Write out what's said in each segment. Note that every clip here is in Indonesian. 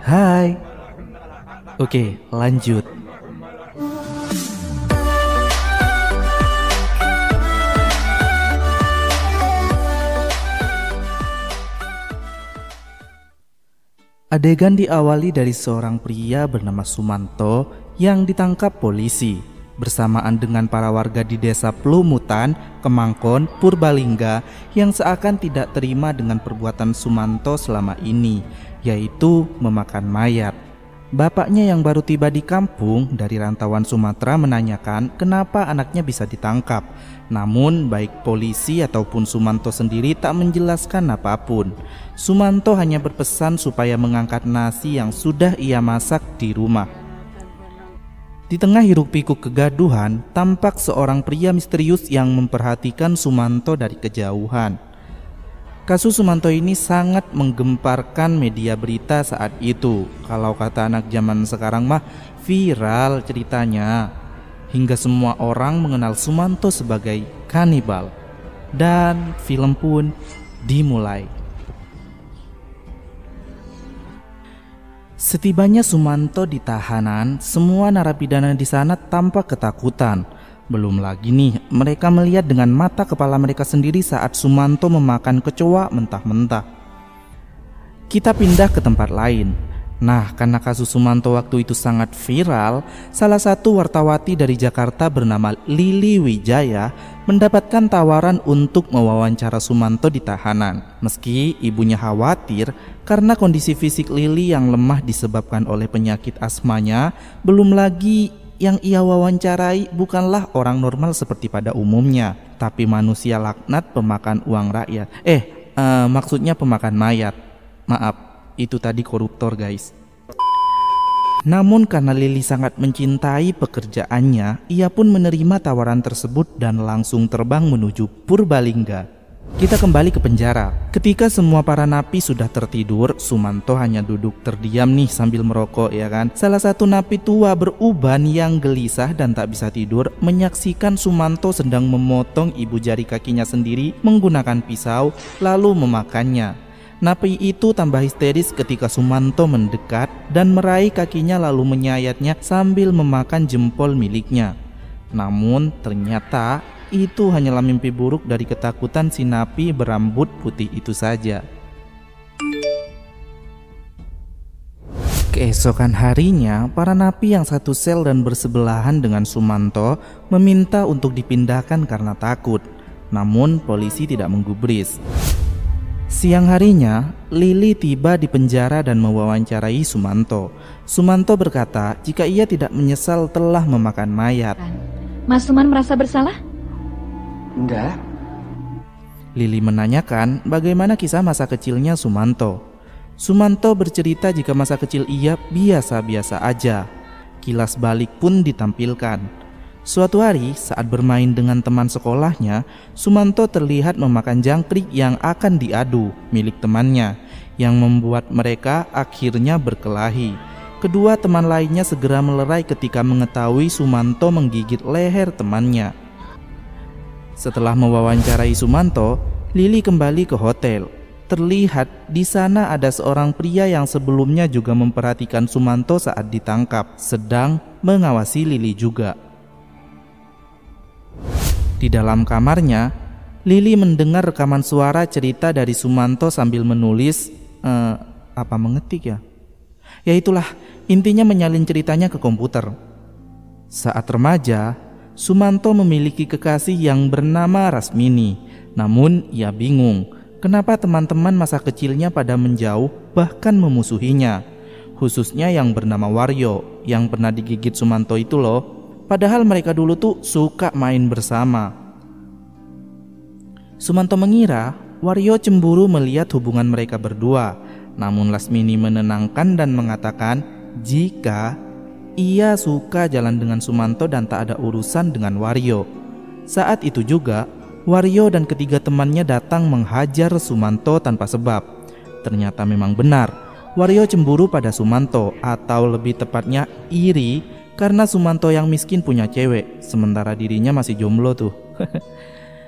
Hai. Oke, lanjut. Adegan diawali dari seorang pria bernama Sumanto yang ditangkap polisi bersamaan dengan para warga di desa Plumutan, Kemangkon, Purbalingga yang seakan tidak terima dengan perbuatan Sumanto selama ini, yaitu memakan mayat. Bapaknya yang baru tiba di kampung dari rantauan Sumatera menanyakan kenapa anaknya bisa ditangkap. Namun baik polisi ataupun Sumanto sendiri tak menjelaskan apapun. Sumanto hanya berpesan supaya mengangkat nasi yang sudah ia masak di rumah. Di tengah hiruk-pikuk kegaduhan, tampak seorang pria misterius yang memperhatikan Sumanto dari kejauhan. Kasus Sumanto ini sangat menggemparkan media berita saat itu. Kalau kata anak zaman sekarang mah viral ceritanya. Hingga semua orang mengenal Sumanto sebagai kanibal. Dan film pun dimulai. Setibanya Sumanto di tahanan, semua narapidana di sana tampak ketakutan. Belum lagi nih, mereka melihat dengan mata kepala mereka sendiri saat Sumanto memakan kecoa mentah-mentah. Kita pindah ke tempat lain. Nah, karena kasus Sumanto waktu itu sangat viral, salah satu wartawati dari Jakarta bernama Lili Wijaya mendapatkan tawaran untuk mewawancara Sumanto di tahanan. Meski ibunya khawatir karena kondisi fisik Lili yang lemah disebabkan oleh penyakit asmanya, belum lagi yang ia wawancarai bukanlah orang normal seperti pada umumnya, tapi manusia laknat pemakan uang rakyat. Maksudnya pemakan mayat. Maaf, itu tadi koruptor guys. Namun karena Lili sangat mencintai pekerjaannya, ia pun menerima tawaran tersebut dan langsung terbang menuju Purbalingga. Kita kembali ke penjara. Ketika semua para napi sudah tertidur, Sumanto hanya duduk terdiam nih sambil merokok, ya kan. Salah satu napi tua beruban yang gelisah dan tak bisa tidur menyaksikan Sumanto sedang memotong ibu jari kakinya sendiri menggunakan pisau lalu memakannya. Napi itu tambah histeris ketika Sumanto mendekat dan meraih kakinya lalu menyayatnya sambil memakan jempol miliknya. Namun ternyata itu hanyalah mimpi buruk dari ketakutan si napi berambut putih itu saja. Keesokan harinya, para napi yang satu sel dan bersebelahan dengan Sumanto meminta untuk dipindahkan karena takut. Namun polisi tidak menggubris. Siang harinya, Lili tiba di penjara dan mewawancarai Sumanto. Sumanto berkata jika ia tidak menyesal telah memakan mayat. Mas Suman merasa bersalah? Enggak. Lili menanyakan bagaimana kisah masa kecilnya Sumanto. Sumanto bercerita jika masa kecil ia biasa-biasa aja. Kilas balik pun ditampilkan. Suatu hari saat bermain dengan teman sekolahnya, Sumanto terlihat memakan jangkrik yang akan diadu milik temannya, yang membuat mereka akhirnya berkelahi. Kedua teman lainnya segera melerai ketika mengetahui Sumanto menggigit leher temannya. Setelah mewawancarai Sumanto, Lili kembali ke hotel. Terlihat di sana ada seorang pria yang sebelumnya juga memperhatikan Sumanto saat ditangkap, sedang mengawasi Lili juga. Di dalam kamarnya, Lili mendengar rekaman suara cerita dari Sumanto sambil menulis, mengetik ya? Ya itulah, intinya menyalin ceritanya ke komputer. Saat remaja, Sumanto memiliki kekasih yang bernama Rasmini. Namun ia bingung kenapa teman-teman masa kecilnya pada menjauh bahkan memusuhinya. Khususnya yang bernama Waryo yang pernah digigit Sumanto itu loh. Padahal mereka dulu tuh suka main bersama. Sumanto mengira Waryo cemburu melihat hubungan mereka berdua. Namun Lasmini menenangkan dan mengatakan jika ia suka jalan dengan Sumanto dan tak ada urusan dengan Waryo. Saat itu juga Waryo dan ketiga temannya datang menghajar Sumanto tanpa sebab. Ternyata memang benar, Waryo cemburu pada Sumanto, atau lebih tepatnya iri karena Sumanto yang miskin punya cewek, sementara dirinya masih jomblo tuh.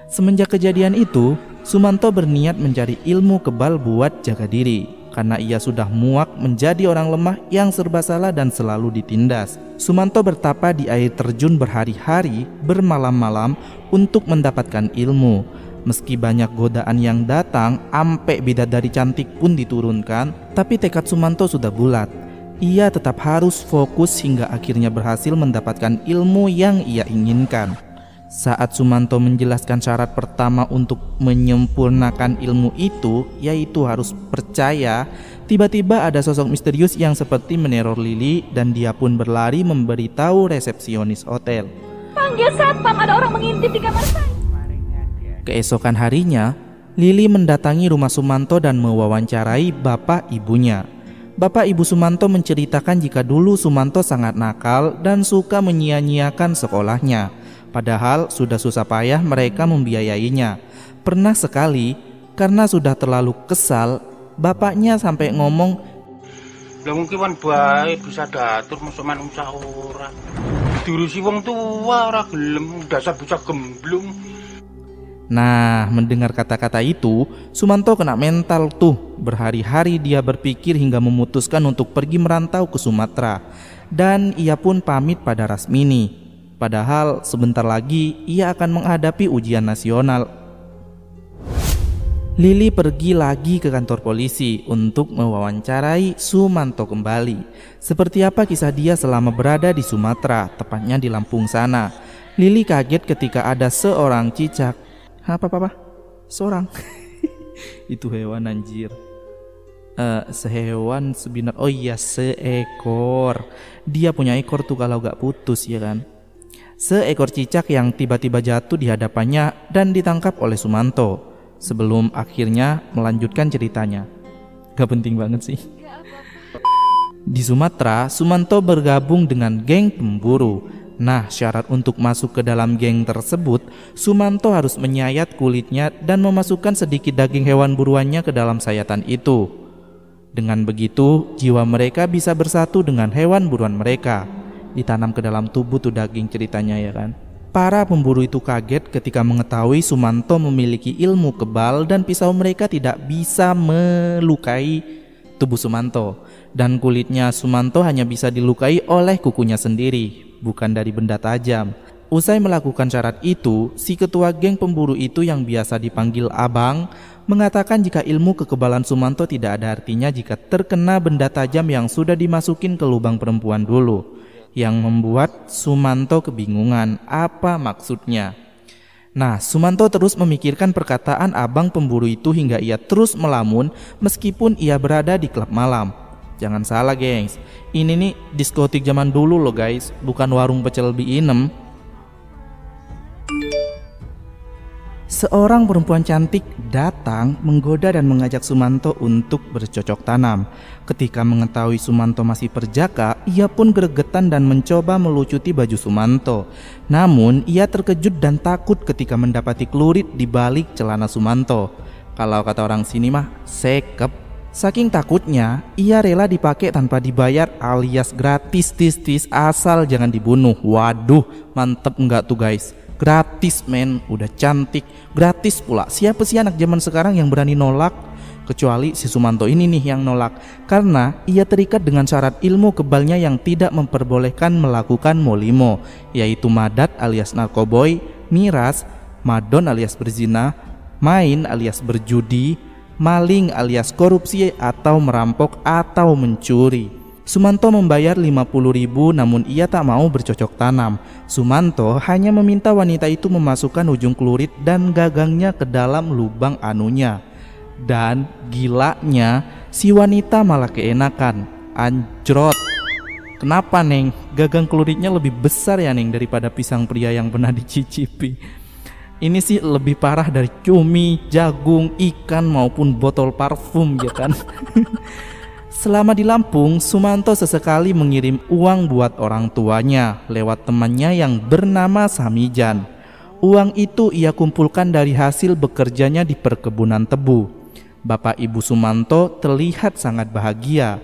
Semenjak kejadian itu, Sumanto berniat mencari ilmu kebal buat jaga diri. karena ia sudah muak menjadi orang lemah yang serba salah dan selalu ditindas. Sumanto bertapa di air terjun berhari-hari, bermalam-malam untuk mendapatkan ilmu. Meski banyak godaan yang datang, ampe bidadari cantik pun diturunkan, tapi tekad Sumanto sudah bulat. Ia tetap harus fokus hingga akhirnya berhasil mendapatkan ilmu yang ia inginkan. Saat Sumanto menjelaskan syarat pertama untuk menyempurnakan ilmu itu, yaitu harus percaya, tiba-tiba ada sosok misterius yang seperti meneror Lili dan dia pun berlari memberitahu resepsionis hotel. Panggil satpam, ada orang mengintip di kamar saya. Keesokan harinya, Lili mendatangi rumah Sumanto dan mewawancarai bapak ibunya. Bapak ibu Sumanto menceritakan jika dulu Sumanto sangat nakal dan suka menyia-nyiakan sekolahnya. Padahal sudah susah payah mereka membiayainya. Pernah sekali, karena sudah terlalu kesal, bapaknya sampai ngomong, "Lah mungkin wan bae bisa datur masuk manungsa ora. Diurusi wong tua ora gelem, dasar bocah gemblung." Nah, mendengar kata-kata itu, Sumanto kena mental tuh. Berhari-hari dia berpikir hingga memutuskan untuk pergi merantau ke Sumatera. Dan ia pun pamit pada Rasmini. Padahal sebentar lagi ia akan menghadapi ujian nasional. Lili pergi lagi ke kantor polisi untuk mewawancarai Sumanto kembali. Seperti apa kisah dia selama berada di Sumatera, tepatnya di Lampung sana. Lili kaget ketika ada seorang cicak. Apa? Seorang. Itu hewan anjir. Sehewan sebinar. Oh iya, seekor. Dia punya ekor tuh kalau gak putus ya kan. Seekor cicak yang tiba-tiba jatuh di hadapannya dan ditangkap oleh Sumanto. Sebelum akhirnya melanjutkan ceritanya. Gak penting banget sih. Di Sumatera, Sumanto bergabung dengan geng pemburu. Nah, syarat untuk masuk ke dalam geng tersebut, Sumanto harus menyayat kulitnya dan memasukkan sedikit daging hewan buruannya ke dalam sayatan itu. Dengan begitu, jiwa mereka bisa bersatu dengan hewan buruan mereka. Ditanam ke dalam tubuh tuh daging ceritanya ya kan. Para pemburu itu kaget ketika mengetahui Sumanto memiliki ilmu kebal dan pisau mereka tidak bisa melukai tubuh Sumanto. Dan kulitnya Sumanto hanya bisa dilukai oleh kukunya sendiri, bukan dari benda tajam. Usai melakukan syarat itu, si ketua geng pemburu itu yang biasa dipanggil Abang mengatakan jika ilmu kekebalan Sumanto tidak ada artinya jika terkena benda tajam yang sudah dimasukin ke lubang perempuan dulu. Yang membuat Sumanto kebingungan apa maksudnya. Nah, Sumanto terus memikirkan perkataan abang pemburu itu hingga ia terus melamun meskipun ia berada di klub malam. Jangan salah gengs, ini nih diskotik zaman dulu loh guys, bukan warung pecel binem. Seorang perempuan cantik datang menggoda dan mengajak Sumanto untuk bercocok tanam. Ketika mengetahui Sumanto masih perjaka, ia pun gregetan dan mencoba melucuti baju Sumanto. Namun ia terkejut dan takut ketika mendapati klurit di balik celana Sumanto. Kalau kata orang sini mah sekep. Saking takutnya, ia rela dipakai tanpa dibayar alias gratis tis asal jangan dibunuh. Waduh, mantep enggak tuh guys? Gratis men, udah cantik, gratis pula. Siapa sih anak zaman sekarang yang berani nolak? Kecuali si Sumanto ini nih yang nolak, karena ia terikat dengan syarat ilmu kebalnya yang tidak memperbolehkan melakukan molimo, yaitu madat alias narkoboy, miras, madon alias berzina, main alias berjudi, maling alias korupsi atau merampok atau mencuri. Sumanto membayar 50.000 namun ia tak mau bercocok tanam. Sumanto hanya meminta wanita itu memasukkan ujung klurit dan gagangnya ke dalam lubang anunya. Dan gilanya si wanita malah keenakan. Anjrot. Kenapa Neng? Gagang kluritnya lebih besar ya Neng daripada pisang pria yang pernah dicicipi. Ini sih lebih parah dari cumi, jagung, ikan maupun botol parfum ya kan. Selama di Lampung, Sumanto sesekali mengirim uang buat orang tuanya lewat temannya yang bernama Samijan. Uang itu ia kumpulkan dari hasil bekerjanya di perkebunan tebu. Bapak ibu Sumanto terlihat sangat bahagia.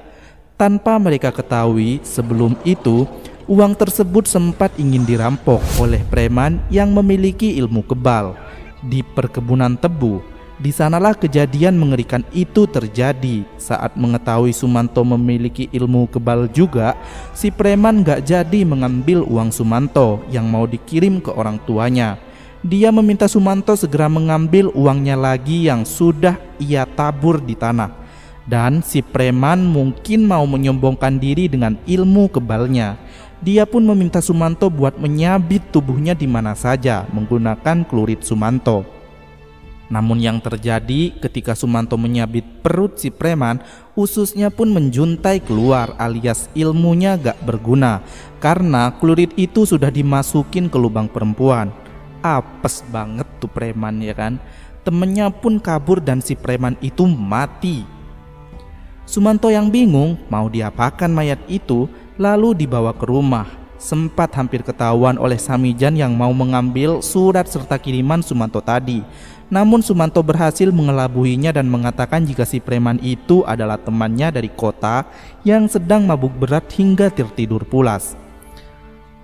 Tanpa mereka ketahui, sebelum itu uang tersebut sempat ingin dirampok oleh preman yang memiliki ilmu kebal. Di perkebunan tebu, Di sanalah kejadian mengerikan itu terjadi. Saat mengetahui Sumanto memiliki ilmu kebal juga, si preman gak jadi mengambil uang Sumanto yang mau dikirim ke orang tuanya. Dia meminta Sumanto segera mengambil uangnya lagi yang sudah ia tabur di tanah. Dan si preman mungkin mau menyombongkan diri dengan ilmu kebalnya. Dia pun meminta Sumanto buat menyabit tubuhnya di mana saja menggunakan klurit Sumanto. Namun yang terjadi ketika Sumanto menyabit perut si preman, ususnya pun menjuntai keluar alias ilmunya gak berguna karena klurit itu sudah dimasukin ke lubang perempuan. Apes banget tuh preman ya kan. Temennya pun kabur dan si preman itu mati. Sumanto yang bingung mau diapakan mayat itu, lalu dibawa ke rumah. Sempat hampir ketahuan oleh Samijan yang mau mengambil surat serta kiriman Sumanto tadi. Namun Sumanto berhasil mengelabuhinya dan mengatakan jika si preman itu adalah temannya dari kota yang sedang mabuk berat hingga tertidur pulas.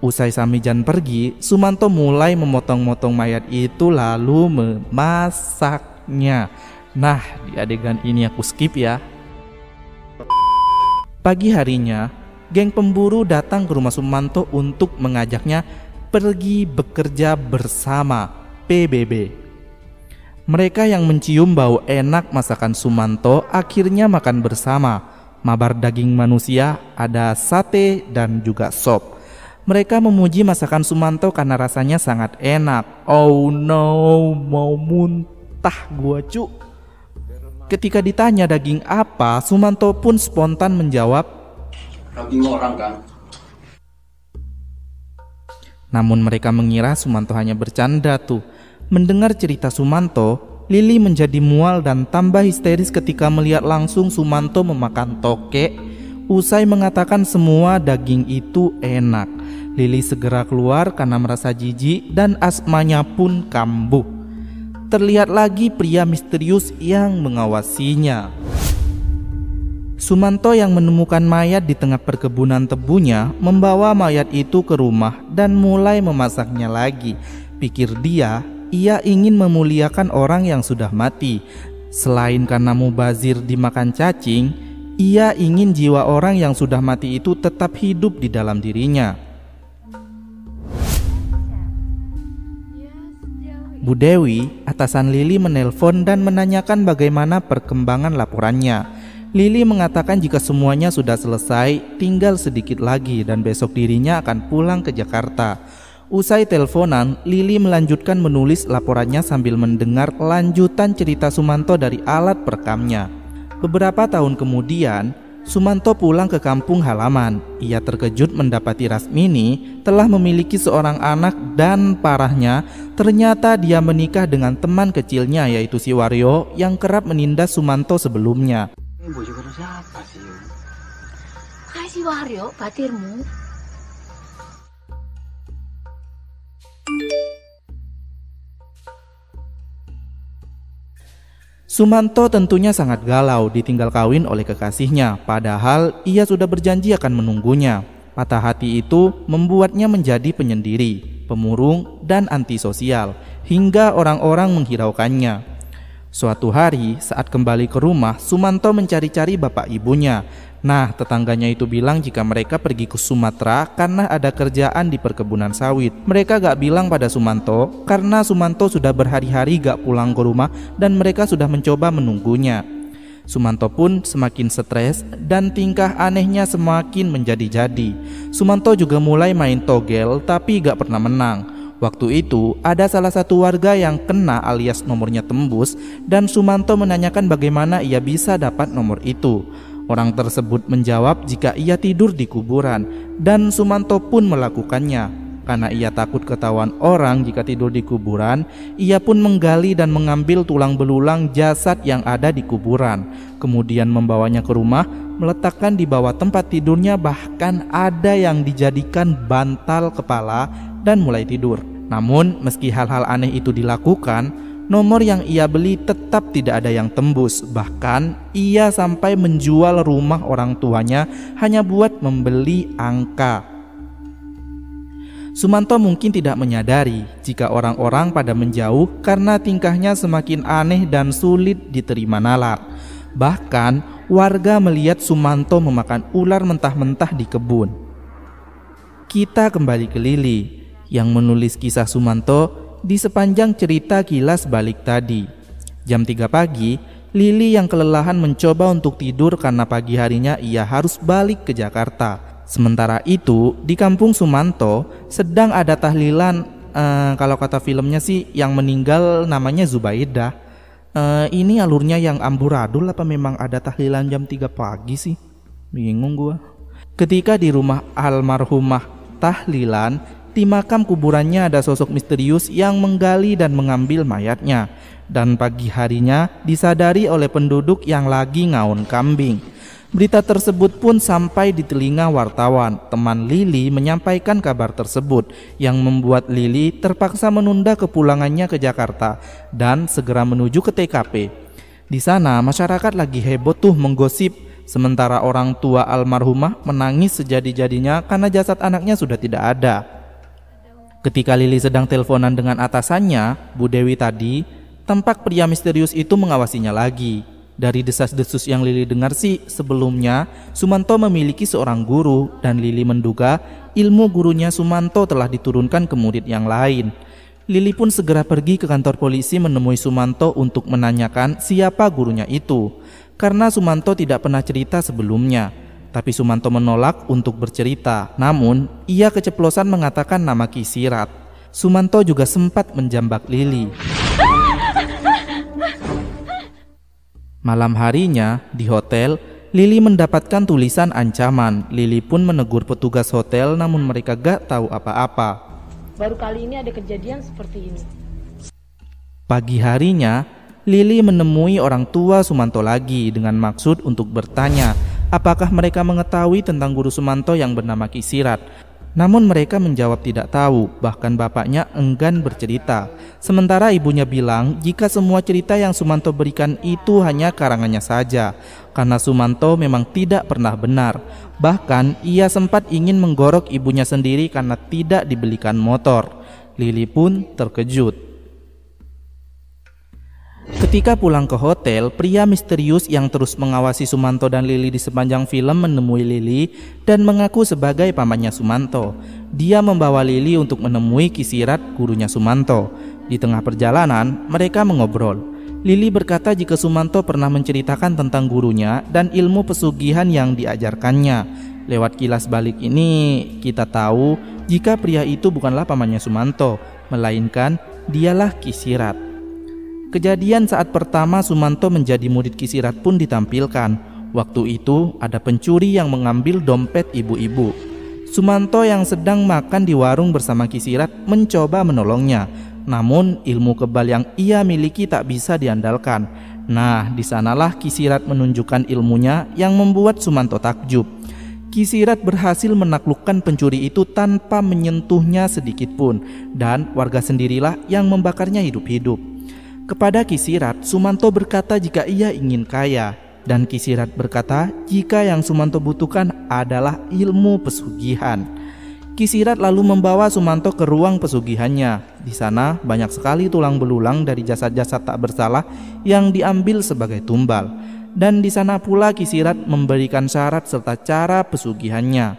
Usai Samijan pergi, Sumanto mulai memotong-motong mayat itu lalu memasaknya. Nah, di adegan ini aku skip ya. Pagi harinya, geng pemburu datang ke rumah Sumanto untuk mengajaknya pergi bekerja bersama PBB. Mereka yang mencium bau enak masakan Sumanto akhirnya makan bersama. Mabar daging manusia, ada sate dan juga sop. Mereka memuji masakan Sumanto karena rasanya sangat enak. Oh no, mau muntah gua cu. Ketika ditanya daging apa, Sumanto pun spontan menjawab, daging orang kan. Namun mereka mengira Sumanto hanya bercanda tuh. Mendengar cerita Sumanto, Lili menjadi mual dan tambah histeris ketika melihat langsung Sumanto memakan tokek. Usai mengatakan semua daging itu enak, Lili segera keluar karena merasa jijik dan asmanya pun kambuh. Terlihat lagi pria misterius yang mengawasinya. Sumanto yang menemukan mayat di tengah perkebunan tebunya membawa mayat itu ke rumah dan mulai memasaknya lagi. Pikir dia, ia ingin memuliakan orang yang sudah mati. Selain karena mubazir dimakan cacing, ia ingin jiwa orang yang sudah mati itu tetap hidup di dalam dirinya. Bu Dewi, atasan Lili, menelpon dan menanyakan bagaimana perkembangan laporannya. Lili mengatakan jika semuanya sudah selesai, tinggal sedikit lagi dan besok dirinya akan pulang ke Jakarta. Usai teleponan, Lili melanjutkan menulis laporannya sambil mendengar lanjutan cerita Sumanto dari alat perekamnya. Beberapa tahun kemudian, Sumanto pulang ke kampung halaman. Ia terkejut mendapati Rasmini telah memiliki seorang anak dan parahnya, ternyata dia menikah dengan teman kecilnya yaitu si Wario yang kerap menindas Sumanto sebelumnya. Ini bojo karo siapa sih? Kayak si Wario, batirmu. Sumanto tentunya sangat galau ditinggal kawin oleh kekasihnya, padahal ia sudah berjanji akan menunggunya. Patah hati itu membuatnya menjadi penyendiri, pemurung, dan antisosial, hingga orang-orang menghiraukannya. Suatu hari saat kembali ke rumah, Sumanto mencari-cari bapak ibunya. Nah, tetangganya itu bilang jika mereka pergi ke Sumatera karena ada kerjaan di perkebunan sawit. Mereka gak bilang pada Sumanto karena Sumanto sudah berhari-hari gak pulang ke rumah dan mereka sudah mencoba menunggunya. Sumanto pun semakin stres dan tingkah anehnya semakin menjadi-jadi. Sumanto juga mulai main togel tapi gak pernah menang. Waktu itu ada salah satu warga yang kena alias nomornya tembus dan Sumanto menanyakan bagaimana ia bisa dapat nomor itu. Orang tersebut menjawab jika ia tidur di kuburan dan Sumanto pun melakukannya. Karena ia takut ketahuan orang jika tidur di kuburan, ia pun menggali dan mengambil tulang belulang jasad yang ada di kuburan. Kemudian membawanya ke rumah, meletakkan di bawah tempat tidurnya, bahkan ada yang dijadikan bantal kepala dan mulai tidur. Namun meski hal-hal aneh itu dilakukan, nomor yang ia beli tetap tidak ada yang tembus. Bahkan ia sampai menjual rumah orang tuanya hanya buat membeli angka. Sumanto mungkin tidak menyadari jika orang-orang pada menjauh karena tingkahnya semakin aneh dan sulit diterima nalar. Bahkan warga melihat Sumanto memakan ular mentah-mentah di kebun. Kita kembali ke Lili yang menulis kisah Sumanto di sepanjang cerita kilas balik tadi. Jam 3 pagi, Lili yang kelelahan mencoba untuk tidur karena pagi harinya ia harus balik ke Jakarta. Sementara itu, di kampung Sumanto sedang ada tahlilan, kalau kata filmnya sih yang meninggal namanya Zubaidah. Ini alurnya yang amburadul apa memang ada tahlilan jam 3 pagi sih? Bingung gua. Ketika di rumah almarhumah tahlilan, di makam kuburannya ada sosok misterius yang menggali dan mengambil mayatnya. Dan pagi harinya disadari oleh penduduk yang lagi ngaon kambing. Berita tersebut pun sampai di telinga wartawan. Teman Lili menyampaikan kabar tersebut yang membuat Lili terpaksa menunda kepulangannya ke Jakarta dan segera menuju ke TKP. Di sana masyarakat lagi heboh tuh menggosip, sementara orang tua almarhumah menangis sejadi-jadinya karena jasad anaknya sudah tidak ada. Ketika Lili sedang teleponan dengan atasannya, Bu Dewi tadi, tampak pria misterius itu mengawasinya lagi. Dari desas-desus yang Lili dengar sih, sebelumnya Sumanto memiliki seorang guru dan Lili menduga ilmu gurunya Sumanto telah diturunkan ke murid yang lain. Lili pun segera pergi ke kantor polisi menemui Sumanto untuk menanyakan siapa gurunya itu. Karena Sumanto tidak pernah cerita sebelumnya, tapi Sumanto menolak untuk bercerita. Namun, ia keceplosan mengatakan nama Ki Sirat. Sumanto juga sempat menjambak Lili. Malam harinya di hotel, Lili mendapatkan tulisan ancaman. Lili pun menegur petugas hotel, namun mereka gak tahu apa-apa. Baru kali ini ada kejadian seperti ini. Pagi harinya, Lili menemui orang tua Sumanto lagi dengan maksud untuk bertanya apakah mereka mengetahui tentang guru Sumanto yang bernama Ki Sirat. Namun mereka menjawab tidak tahu, bahkan bapaknya enggan bercerita. Sementara ibunya bilang jika semua cerita yang Sumanto berikan itu hanya karangannya saja, karena Sumanto memang tidak pernah benar. Bahkan ia sempat ingin menggorok ibunya sendiri karena tidak dibelikan motor. Lili pun terkejut. Ketika pulang ke hotel, pria misterius yang terus mengawasi Sumanto dan Lili di sepanjang film menemui Lili dan mengaku sebagai pamannya Sumanto. Dia membawa Lili untuk menemui Ki Sirat, gurunya Sumanto. Di tengah perjalanan, mereka mengobrol. Lili berkata jika Sumanto pernah menceritakan tentang gurunya dan ilmu pesugihan yang diajarkannya. Lewat kilas balik ini, kita tahu jika pria itu bukanlah pamannya Sumanto, melainkan dialah Ki Sirat. Kejadian saat pertama Sumanto menjadi murid Ki Sirat pun ditampilkan. Waktu itu ada pencuri yang mengambil dompet ibu-ibu. Sumanto yang sedang makan di warung bersama Ki Sirat mencoba menolongnya. Namun ilmu kebal yang ia miliki tak bisa diandalkan. Nah, di sanalah Ki Sirat menunjukkan ilmunya yang membuat Sumanto takjub. Ki Sirat berhasil menaklukkan pencuri itu tanpa menyentuhnya sedikit pun, dan warga sendirilah yang membakarnya hidup-hidup. Kepada Ki Sirat, Sumanto berkata jika ia ingin kaya, dan Ki Sirat berkata jika yang Sumanto butuhkan adalah ilmu pesugihan. Ki Sirat lalu membawa Sumanto ke ruang pesugihannya. Di sana banyak sekali tulang belulang dari jasad-jasad tak bersalah yang diambil sebagai tumbal. Dan di sana pula Ki Sirat memberikan syarat serta cara pesugihannya.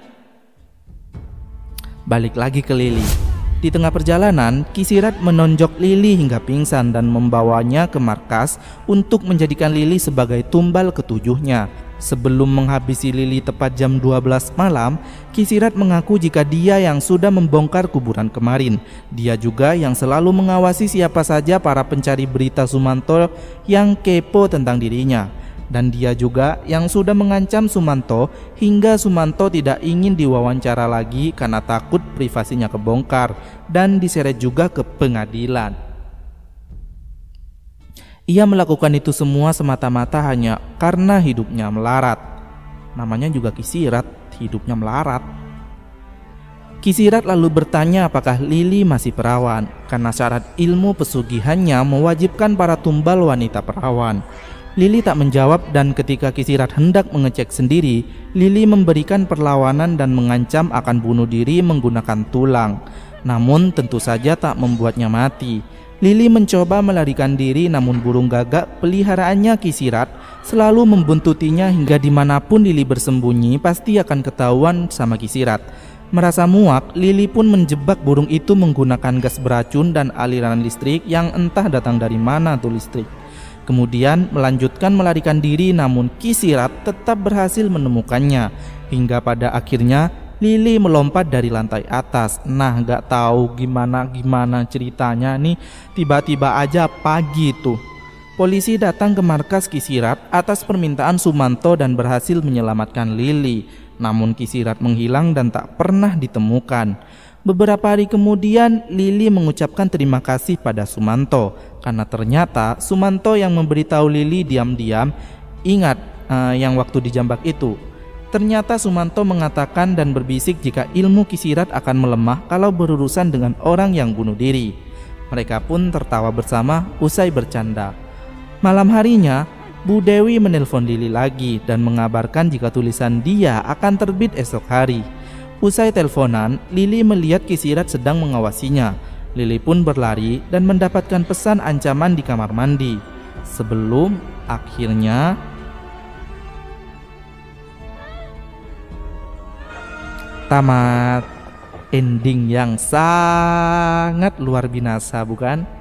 Balik lagi ke Lili. Di tengah perjalanan, Ki Sirat menonjok Lili hingga pingsan dan membawanya ke markas untuk menjadikan Lili sebagai tumbal ketujuhnya. Sebelum menghabisi Lili tepat jam 12 malam, Ki Sirat mengaku jika dia yang sudah membongkar kuburan kemarin. Dia juga yang selalu mengawasi siapa saja para pencari berita Sumanto yang kepo tentang dirinya. Dan dia juga yang sudah mengancam Sumanto hingga Sumanto tidak ingin diwawancara lagi karena takut privasinya kebongkar dan diseret juga ke pengadilan. Ia melakukan itu semua semata-mata hanya karena hidupnya melarat. Namanya juga Ki Sirat, hidupnya melarat. Ki Sirat lalu bertanya apakah Lili masih perawan, karena syarat ilmu pesugihannya mewajibkan para tumbal wanita perawan. Lili tak menjawab, dan ketika Ki Sirat hendak mengecek sendiri, Lili memberikan perlawanan dan mengancam akan bunuh diri menggunakan tulang. namun tentu saja tak membuatnya mati. Lili mencoba melarikan diri, namun burung gagak peliharaannya Kisirat selalu membuntutinya hingga dimanapun Lili bersembunyi pasti akan ketahuan sama Kisirat. Merasa muak, Lili pun menjebak burung itu menggunakan gas beracun dan aliran listrik yang entah datang dari mana tuh listrik. Kemudian melanjutkan melarikan diri, namun Kisirat tetap berhasil menemukannya. Hingga pada akhirnya Lili melompat dari lantai atas. Nah, gak tahu gimana ceritanya nih, tiba-tiba aja pagi tuh polisi datang ke markas Kisirat atas permintaan Sumanto dan berhasil menyelamatkan Lili. Namun Kisirat menghilang dan tak pernah ditemukan. Beberapa hari kemudian Lili mengucapkan terima kasih pada Sumanto karena ternyata Sumanto yang memberitahu Lili diam-diam. Ingat yang waktu di Jambak itu. Ternyata Sumanto mengatakan dan berbisik jika ilmu Kisirat akan melemah kalau berurusan dengan orang yang bunuh diri. Mereka pun tertawa bersama usai bercanda. Malam harinya, Bu Dewi menelpon Lili lagi dan mengabarkan jika tulisan dia akan terbit esok hari. Usai teleponan, Lili melihat Kisirat sedang mengawasinya. Lili pun berlari dan mendapatkan pesan ancaman di kamar mandi. Sebelum akhirnya tamat. Ending yang sangat luar biasa, bukan?